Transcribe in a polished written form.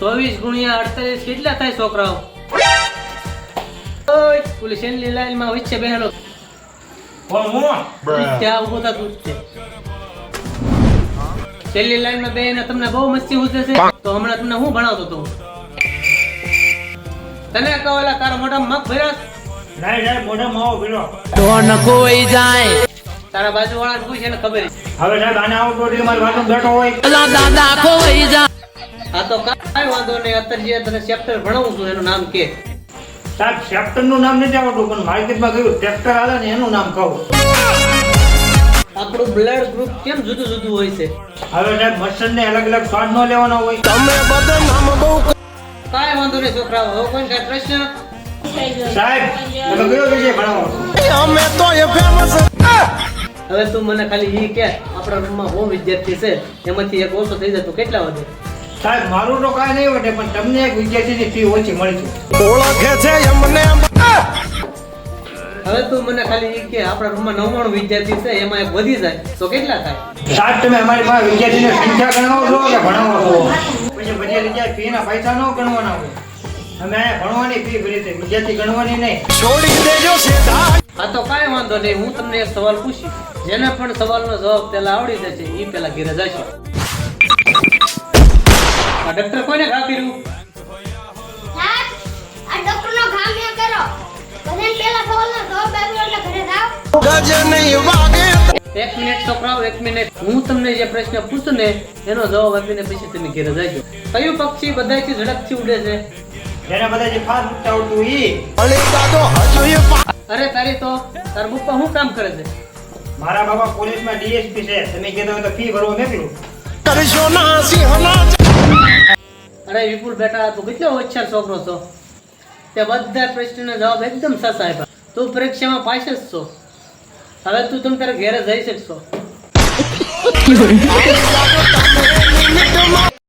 24 ગુણ્યા 48 કેટલા થાય છોકરાઓ? ઓય પોલીસ ની લાઈન માં વચ્ચે બેહેલો ત્યાં ઉભો થા તું છે. છેલ્લી લાઈન માં બેહીને તમને બહુ મસ્તી ઉઠે છે તો હમણાં તમને હું ભણાવતો તો તને કહેલા તારા મોઢા મગ ભર્યા નહીં મોઢા માવો ભીડો તો ન કોઈ જાય તારા બાજુ વાળાને પૂછ એને ખબર છે. હવે સાહેબ આને આવો ટોટી મારી વાતમાં બેઠો હોય અલા દાદા કોઈ જાય હા તો કાંઈ વાંધો નહીં. અત્યારે જે તને ચેપ્ટર ભણાવું છું એનું નામ કે સાહેબ ચેપ્ટર નું નામ નથી આવડતું પણ માર્કેટમાં કયું ટ્રેક્ટર આવે ને એનું નામ કહું. આપણું બ્લડ ગ્રુપ કેમ જુદું જુદું હોય છે? હવે સાહેબ મચ્છર ને અલગ અલગ સ્વાદ નો લેવાનો હોય. તમે બધા નામ બહુ કાંઈ વાંધો નહીં છોકરાઓ. હવે કોઈ કાંઈ પ્રશ્ન? સાહેબ તમે કયો વિષય ભણાવો છો? અમે તો એ ફેમસ હવે તું મને ખાલી ઈ કે આપણા રૂમમાં બહુ વિદ્યાર્થી છે એમાંથી એક ઓછો થઈ જાય તો કેટલા વધે? સાહેબ મારું તો કાંઈ નહીં વધે પણ તમને એક વિદ્યાર્થીની ફી ઓછી મળી છે. ઓળખે છે એમને હવે તું મને ખાલી ઈ કે આપણા રૂમમાં 99 વિદ્યાર્થી છે એમાં એક વધી જાય તો કેટલા થાય? સાહેબ તમે અમારી પાસે વિદ્યાર્થીની સંખ્યા ગણાવો છો કે ભણાવો છો? પછી બધી જગ્યાએ ફી ના પૈસા ન ગણવાના હોય. અમે ભણવાની ફી ભરી છે વિદ્યાર્થી ગણવાની નહીં. છોડી દેજો સીધા હા તો કાંઈ વાંધો નહીં. હું તમને એક સવાલ પૂછીશ જેને પણ સવાલનો જવાબ પહેલા આવડી જશે ઈ પહેલા ઘરે જશે. આ ડોક્ટર કોને ઘા કર્યું? સાહેબ આ ડોક્ટરનો કામ ન કરો. બધાને પહેલા સવાલનો જવાબ આપ્યો એટલે ઘરે જાઓ. ગજ નહીં વાગે એક મિનિટ છોકરાઓ, એક મિનિટ. હું તમને જે પ્રશ્ન પૂછું ને એનો જવાબ આપીને પછી તમે ઘરે જજો. કયું પક્ષી બધાથી ઝડપથી ઉડે છે? જેને બધા જે ફાસ્ટ ઉઠતા આવડતું ઈ. અલી દાદો હજુ એ અરે તારી તો તાર પપ્પા શું કામ કરે છે? મારા બાબા પોલીસમાં ડીએસપી છે. તમે કીધું હોય તો ફી ભરવા મોકલું. કરશો ના સિંહના અરે વિપુલ બેટા તું કેટલો હોશિયાર છોકરો છો. તે બધા પ્રશ્નના જવાબ એકદમ સાચા આપ્યા. તું પરીક્ષામાં પાસ જ છો. હવે તું તમે તારે ઘરે જઈ શકશો.